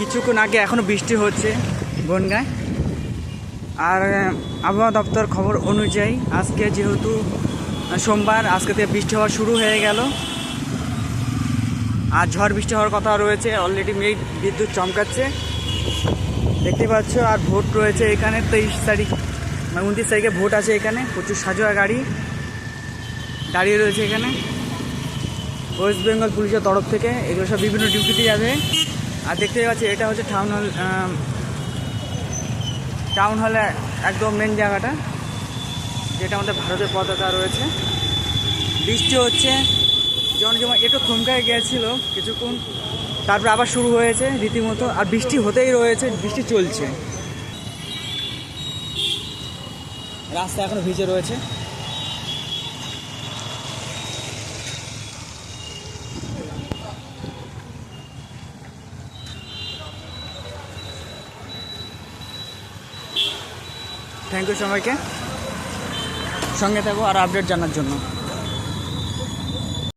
কিছুক্ষণ আগে এখনও বৃষ্টি হচ্ছে বনগাঁয়। আর আবহাওয়া দপ্তর খবর অনুযায়ী আজকে যেহেতু সোমবার, আজকে থেকে বৃষ্টি হওয়া শুরু হয়ে গেল। আর ঝড় বৃষ্টি হওয়ার কথা রয়েছে, অলরেডি মেঘ বিদ্যুৎ চমকাচ্ছে দেখতে পাচ্ছ। আর ভোট রয়েছে এখানে 23 তারিখ, মানে 29 তারিখে ভোট আছে এখানে। প্রচুর সাজোয়া গাড়ি দাঁড়িয়ে রয়েছে এখানে ওয়েস্ট বেঙ্গল পুলিশের তরফ থেকে। এগুলো সব বিভিন্ন ডিউটিতে যাবে। আর দেখতে পাচ্ছি এটা হচ্ছে টাউন হলে একদম মেন জায়গাটা, যেটা আমাদের ভারতের পতাকা রয়েছে। বৃষ্টি হচ্ছে, জমজমা একটু থমকায় গিয়েছিল কিছুক্ষণ, তারপর আবার শুরু হয়েছে রীতিমতো। আর বৃষ্টি হতেই রয়েছে, বৃষ্টি চলছে, রাস্তা এখনো ভিজে রয়েছে। থ্যাংক ইউ সবাইকে, সঙ্গে থাকো আর আপডেট জানার জন্য।